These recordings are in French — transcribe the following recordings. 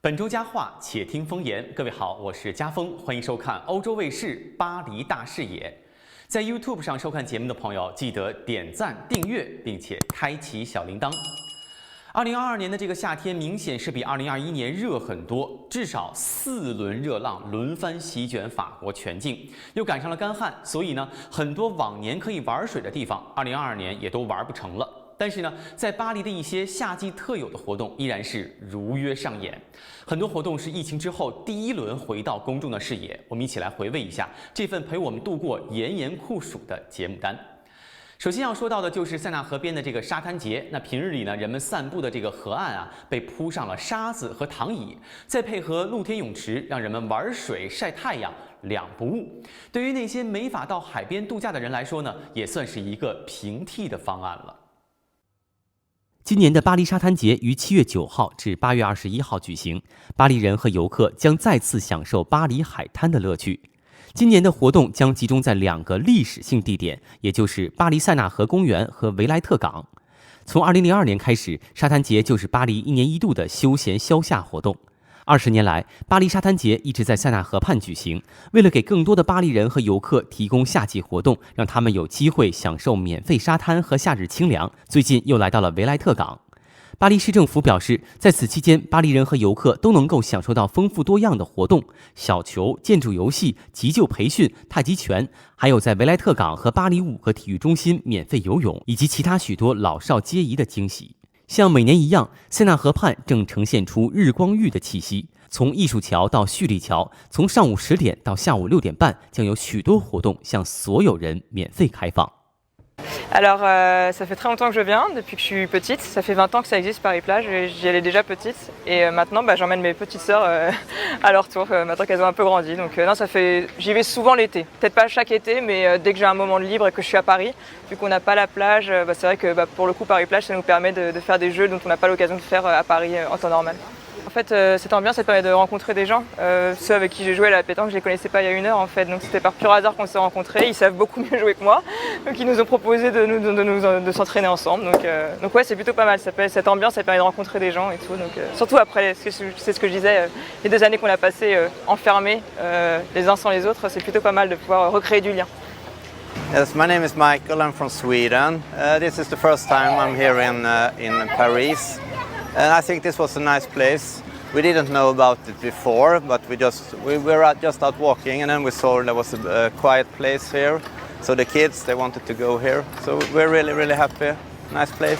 本周佳话，且听风言。各位好，我是佳峰，欢迎收看欧洲卫视《巴黎大视野》。在 YouTube 上收看节目的朋友，记得点赞、订阅，并且开启小铃铛。2022年的这个夏天，明显是比2021年热很多，至少4轮热浪轮番席卷法国全境，又赶上了干旱，所以呢，很多往年可以玩水的地方，2022年也都玩不成了。但是呢，在巴黎的一些夏季特有的活动依然是如约上演，很多活动是疫情之后第一轮回到公众的视野。我们一起来回味一下这份陪我们度过炎炎酷暑的节目单。首先要说到的就是塞纳河边的这个沙滩节。那平日里呢，人们散步的这个河岸啊，被铺上了沙子和躺椅，再配合露天泳池，让人们玩水晒太阳，两不误。对于那些没法到海边度假的人来说呢，也算是一个平替的方案了。今年的巴黎沙滩节于7月9号至8月21号举行，巴黎人和游客将再次享受巴黎海滩的乐趣。今年的活动将集中在2个历史性地点，也就是巴黎塞纳河公园和维莱特港。从2002年开始，沙滩节就是巴黎1年1度的休闲消夏活动。20年来，巴黎沙滩节一直在塞纳河畔举行。为了给更多的巴黎人和游客提供夏季活动，让他们有机会享受免费沙滩和夏日清凉，最近又来到了维莱特港。巴黎市政府表示，在此期间，巴黎人和游客都能够享受到丰富多样的活动，小球、建筑游戏、急救培训、太极拳，还有在维莱特港和巴黎5个体育中心免费游泳，以及其他许多老少皆宜的惊喜。像每年一样，塞纳河畔正呈现出日光浴的气息。从艺术桥到蓄力桥，从上午10点到下午6点半，将有许多活动向所有人免费开放。Alors, ça fait très longtemps que je viens, depuis que je suis petite. Ça fait 20 ans que ça existe Paris-Plage. J'y allais déjà petite. Et maintenant, j'emmène mes petites sœurs à leur tour, maintenant qu'elles ont un peu grandi. Donc, non, j'y vais souvent l'été. Peut-être pas chaque été, mais dès que j'ai un moment de libre et que je suis à Paris, vu qu'on n'a pas la plage, c'est vrai que pour le coup, Paris-Plage, ça nous permet de faire des jeux dont on n'a pas l'occasion de faire à Paris en temps normal. En fait, cette ambiance, ça permet de rencontrer des gens. Ceux avec qui j'ai joué à la pétanque, je les connaissais pas il y a 1 heure en fait. Donc c'était par pur hasard qu'on s'est rencontrés. Ils savent beaucoup mieux jouer que moi. Donc ils nous ont proposé de s'entraîner ensemble. Donc ouais, c'est plutôt pas mal. Cette ambiance, ça permet de rencontrer des gens et tout. Donc, surtout après, c'est ce que je disais, les 2 années qu'on a passées enfermés les uns sans les autres, c'est plutôt pas mal de pouvoir recréer du lien. Yes, my name is Michael. I'm from Sweden. This is the first time I'm here in Paris. And I think this was a nice place. We didn't know about it before, but we were just out walking, and then we saw there was a quiet place here. So the kids, they wanted to go here. So we're really, really happy. Nice place.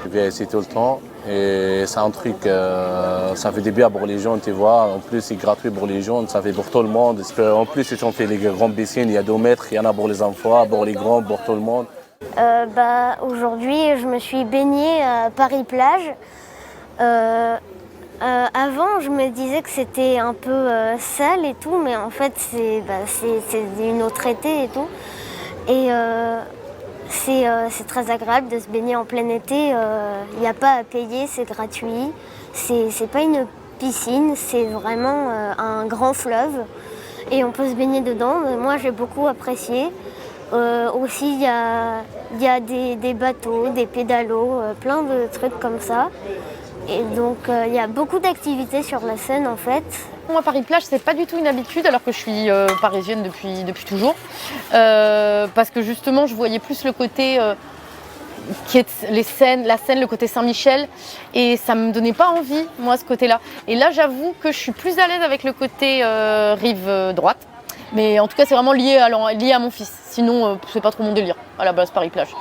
Je viens ici tout le temps et c'est un truc, ça fait du bien pour les gens, tu vois. En plus, c'est gratuit pour les gens, ça fait pour tout le monde. Parce qu'en plus, ils ont fait des grandes piscines, il y a 2 mètres, il y en a pour les enfants, pour les grands, pour tout le monde. Aujourd'hui, je me suis baignée à Paris-Plage. Avant, je me disais que c'était un peu sale et tout, mais en fait, c'est une eau traitée et tout. Et c'est très agréable de se baigner en plein été. Il n'y a pas à payer, c'est gratuit. C'est pas une piscine, c'est vraiment un grand fleuve. Et on peut se baigner dedans. Moi, j'ai beaucoup apprécié. Aussi, il y a des bateaux, des pédalos, plein de trucs comme ça. Et donc, il y a beaucoup d'activités sur la Seine en fait. Moi, Paris-Plage, c'est pas du tout une habitude, alors que je suis parisienne depuis toujours. Parce que justement, je voyais plus le côté qui est la Seine, le côté Saint-Michel. Et ça me donnait pas envie, moi, ce côté-là. Et là, j'avoue que je suis plus à l'aise avec le côté rive droite. Mais en tout cas, c'est vraiment lié à mon fils. Sinon, c'est pas trop mon délire, à la base, Paris-Plage.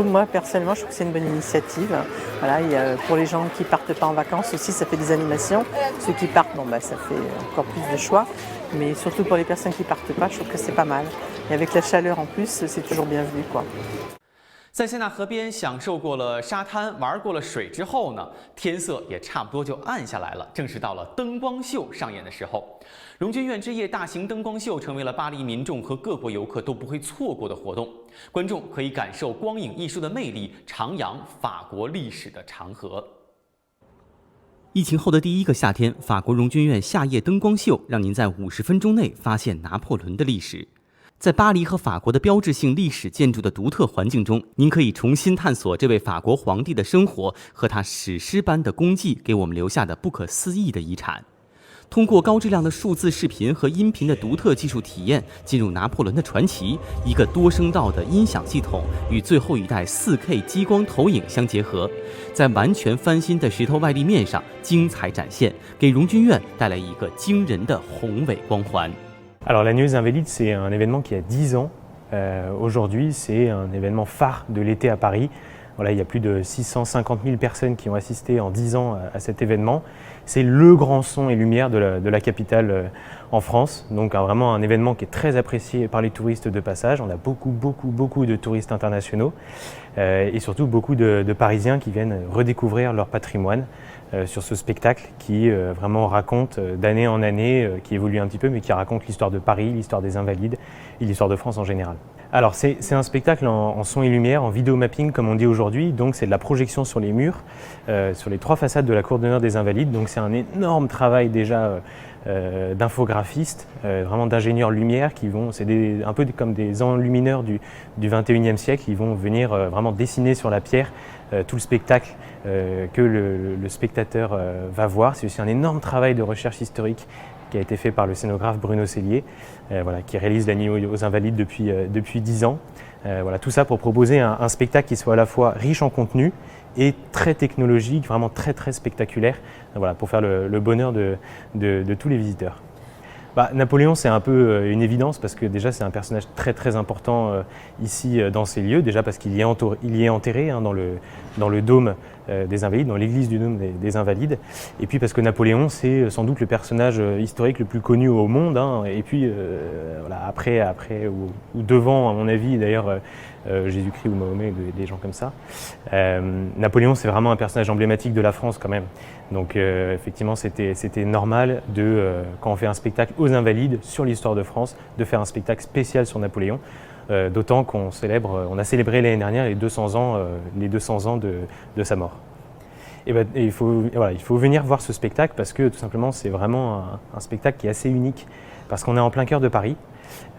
Moi, personnellement, je trouve que c'est une bonne initiative. Voilà, pour les gens qui partent pas en vacances aussi, ça fait des animations. Ceux qui partent, ça fait encore plus de choix. Mais surtout pour les personnes qui partent pas, je trouve que c'est pas mal. Et avec la chaleur en plus, c'est toujours bienvenu, quoi. 在塞纳河边享受过了沙滩、玩过了水之后呢，天色也差不多就暗下来了，正是到了灯光秀上演的时候。荣军院之夜大型灯光秀成为了巴黎民众和各国游客都不会错过的活动，观众可以感受光影艺术的魅力，徜徉法国历史的长河。疫情后的第1个夏天，法国荣军院夏夜灯光秀让您在50分钟内发现拿破仑的历史。在巴黎和法国的标志性历史建筑的独特环境中，您可以重新探索这位法国皇帝的生活和他史诗般的功绩给我们留下的不可思议的遗产。通过高质量的数字视频和音频的独特技术体验，进入拿破仑的传奇，一个多声道的音响系统与最后一代 4K 激光投影相结合，在完全翻新的石头外立面上精彩展现，给荣军院带来一个惊人的宏伟光环。Alors la Nuit des Invalides, c'est un événement qui a 10 ans. Aujourd'hui, c'est un événement phare de l'été à Paris. Voilà, il y a plus de 650 000 personnes qui ont assisté en 10 ans à cet événement. C'est le grand son et lumière de la capitale en France. Donc vraiment un événement qui est très apprécié par les touristes de passage. On a beaucoup de touristes internationaux et surtout beaucoup de Parisiens qui viennent redécouvrir leur patrimoine sur ce spectacle qui vraiment raconte d'année en année, qui évolue un petit peu, mais qui raconte l'histoire de Paris, l'histoire des Invalides et l'histoire de France en général. Alors c'est un spectacle en son et lumière, en vidéo mapping comme on dit aujourd'hui, donc c'est de la projection sur les murs, sur les 3 façades de la cour d'honneur des Invalides, donc c'est un énorme travail déjà d'infographistes, vraiment d'ingénieurs lumière qui vont, c'est un peu comme des enlumineurs du 21e siècle, ils vont venir vraiment dessiner sur la pierre tout le spectacle que le spectateur va voir. C'est aussi un énorme travail de recherche historique qui a été fait par le scénographe Bruno Cellier, voilà, qui réalise la Nuit aux Invalides depuis 10 ans. Voilà, tout ça pour proposer un spectacle qui soit à la fois riche en contenu et très technologique, vraiment très spectaculaire, voilà, pour faire le bonheur de tous les visiteurs. Napoléon, c'est un peu une évidence parce que déjà c'est un personnage très important ici dans ces lieux, déjà parce qu'il y est enterré hein, dans le dôme des Invalides, dans l'église du dôme des Invalides, et puis parce que Napoléon c'est sans doute le personnage historique le plus connu au monde, hein, et puis voilà, après ou devant à mon avis d'ailleurs Jésus-Christ ou Mahomet, des gens comme ça. Napoléon c'est vraiment un personnage emblématique de la France quand même. Donc effectivement c'était normal quand on fait un spectacle aux Invalides sur l'histoire de France, de faire un spectacle spécial sur Napoléon, d'autant qu'on a célébré l'année dernière les 200 ans de sa mort. Et il faut venir voir ce spectacle parce que tout simplement c'est vraiment un spectacle qui est assez unique parce qu'on est en plein cœur de Paris.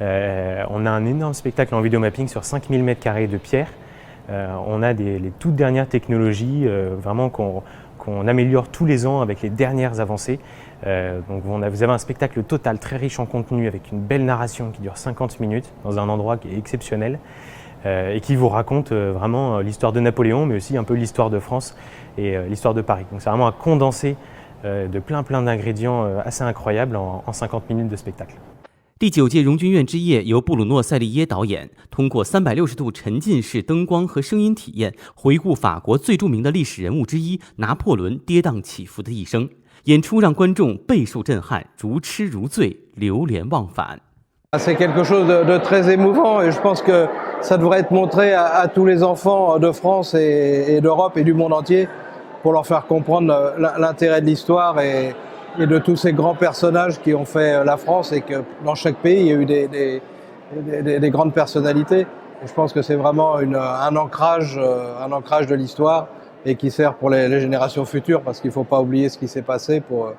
On a un énorme spectacle en vidéo mapping sur 5000 m² de pierre. On a les toutes dernières technologies vraiment qu'on améliore tous les ans avec les dernières avancées. Donc vous avez un spectacle total très riche en contenu avec une belle narration qui dure 50 minutes dans un endroit qui est exceptionnel et qui vous raconte vraiment l'histoire de Napoléon mais aussi un peu l'histoire de France et l'histoire de Paris. Donc c'est vraiment un condensé de plein d'ingrédients assez incroyables en 50 minutes de spectacle. 第9届荣军院之夜由布鲁诺·塞利耶导演，通过360度沉浸式灯光和声音体验，回顾法国最著名的历史人物之一拿破仑跌宕起伏的一生。演出让观众备受震撼，如痴如醉，流连忘返。C'est quelque chose de très émouvant et je pense que ça devrait être montré à tous les enfants de France et d'Europe et du monde entier pour leur faire comprendre l'intérêt de l'histoire et de tous ces grands personnages qui ont fait la France et que dans chaque pays il y a eu des grandes personnalités. Et je pense que c'est vraiment un ancrage de l'histoire et qui sert pour les générations futures parce qu'il ne faut pas oublier ce qui s'est passé pour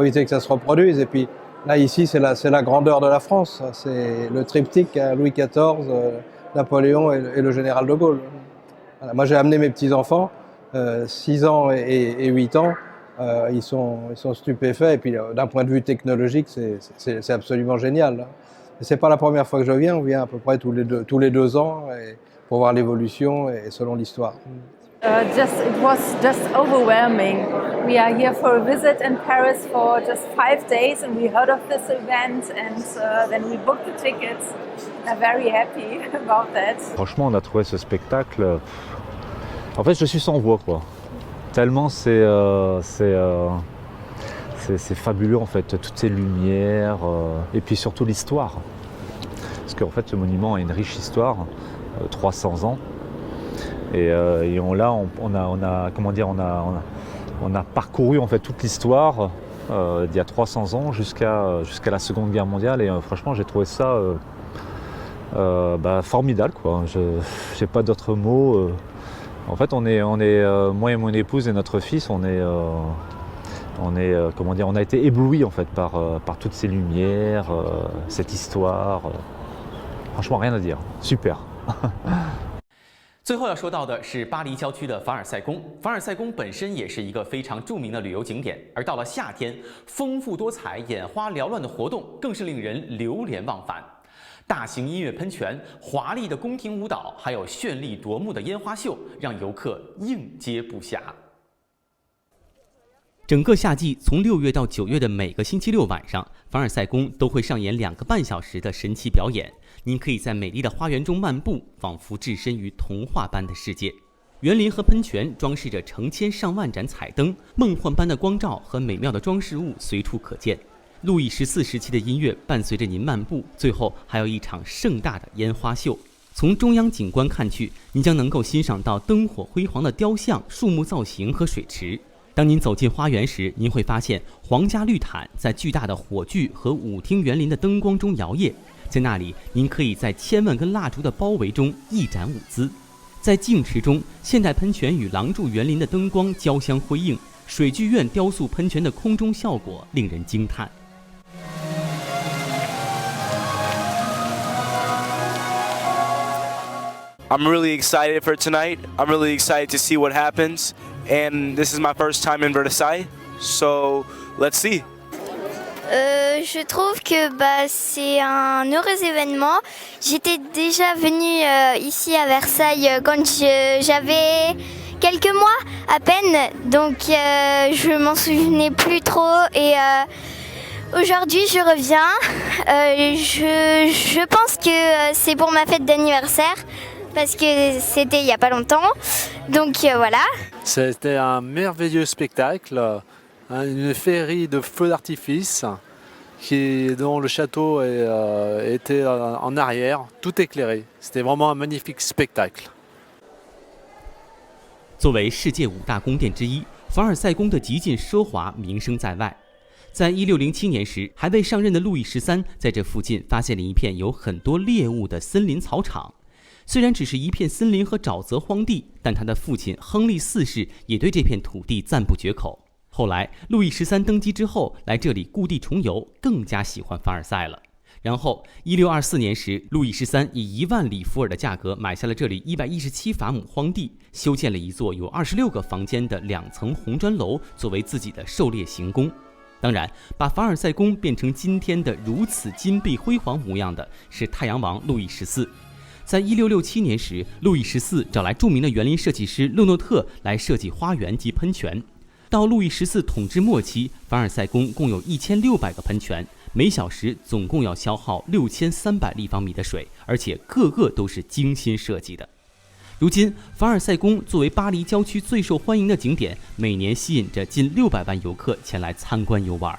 éviter que ça se reproduise. Et puis là ici c'est la grandeur de la France, c'est le triptyque hein, Louis XIV, Napoléon et le général de Gaulle. Voilà, moi j'ai amené mes petits-enfants, 6 ans et 8 ans. Ils sont stupéfaits et puis d'un point de vue technologique c'est absolument génial. C'est pas la première fois que je viens, on vient à peu près tous les deux ans pour voir l'évolution et selon l'histoire. It was just overwhelming. We are here for a visit in Paris for just 5 days and we heard of this event and then we booked the tickets. I'm very happy about that. Franchement, on a trouvé ce spectacle. En fait, je suis sans voix quoi. Tellement c'est fabuleux en fait, toutes ces lumières et puis surtout l'histoire. Parce qu'en fait ce monument a une riche histoire, 300 ans. Et on a parcouru en fait toute l'histoire d'il y a 300 ans jusqu'à la Seconde Guerre mondiale et franchement j'ai trouvé ça formidable quoi. J'ai pas d'autres mots. En fait, on est moi et mon épouse et notre fils, on a été éblouis en fait par toutes ces lumières, cette histoire. franchement rien à dire, super 最后要说到的是巴黎郊区的凡尔赛宫。凡尔赛宫本身也是一个非常著名的旅游景点，而到了夏天，丰富多彩、眼花缭乱的活动更是令人流连忘返。大型音乐喷泉、华丽的宫廷舞蹈，还有绚丽夺目的烟花秀，让游客应接不暇。整个夏季，从6月到9月的每个星期六晚上，凡尔赛宫都会上演2个半小时的神奇表演。您可以在美丽的花园中漫步，仿佛置身于童话般的世界。园林和喷泉装饰着成千上万盏彩灯，梦幻般的光照和美妙的装饰物随处可见。路易14时期的音乐伴随着您漫步，最后还有一场盛大的烟花秀。从中央景观看去，您将能够欣赏到灯火辉煌的雕像、树木造型和水池。当您走进花园时，您会发现皇家绿毯在巨大的火炬和舞厅园林的灯光中摇曳。在那里，您可以在千万根蜡烛的包围中一展舞姿。在镜池中，现代喷泉与廊柱园林的灯光交相辉映，水剧院雕塑喷泉的空中效果令人惊叹。I'm really excited for tonight. I'm really excited to see what happens. And this is my first time in Versailles, so let's see. Je trouve que c'est un heureux événement. J'étais déjà venue ici à Versailles quand j'avais quelques mois à peine, donc je m'en souvenais plus trop. Et aujourd'hui, je reviens. Je pense que c'est pour ma fête d'anniversaire. Parce que c'était il n'y a pas longtemps. Donc voilà. C'était un merveilleux spectacle, une féerie de feux d'artifice dont le château était en arrière, tout éclairé. C'était vraiment un magnifique spectacle. 作为世界5大宫殿之一，凡尔赛宫的极尽奢华名声在外。在1607年时，还未上任的路易13在这附近发现了一片有很多猎物的森林草场。虽然只是一片森林和沼泽荒地，但他的父亲亨利4世也对这片土地赞不绝口。后来，路易13登基之后，来这里故地重游，更加喜欢凡尔赛了。然后，1624年时，路易13以1万里弗尔的价格买下了这里117法亩荒地，修建了一座有26个房间的2层红砖楼，作为自己的狩猎行宫。当然，把凡尔赛宫变成今天的如此金碧辉煌模样的是太阳王路易14。在1667年时，路易14找来著名的园林设计师勒诺特来设计花园及喷泉。到路易14统治末期，凡尔赛宫共有1600个喷泉，每小时总共要消耗6300立方米的水，而且个个都是精心设计的。如今，凡尔赛宫作为巴黎郊区最受欢迎的景点，每年吸引着近600万游客前来参观游玩。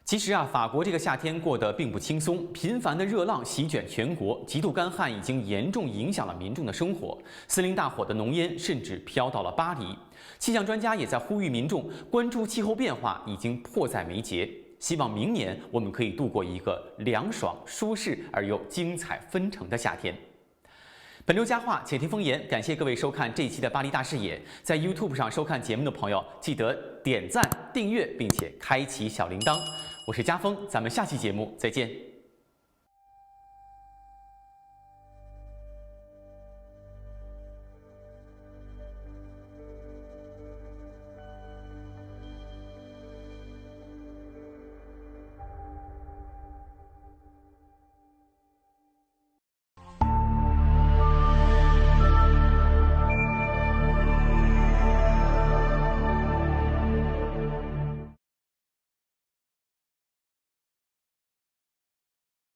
其实法国这个夏天过得并不轻松，频繁的热浪席卷全国，极度干旱已经严重影响了民众的生活，森林大火的浓烟甚至飘到了巴黎。气象专家也在呼吁民众关注气候变化，已经迫在眉睫。希望明年我们可以度过一个凉爽、舒适而又精彩纷呈的夏天。本周佳话，且听风言，感谢各位收看这一期的巴黎大视野。在 YouTube 上收看节目的朋友，记得点赞、订阅，并且开启小铃铛。我是家峰，咱们下期节目再见。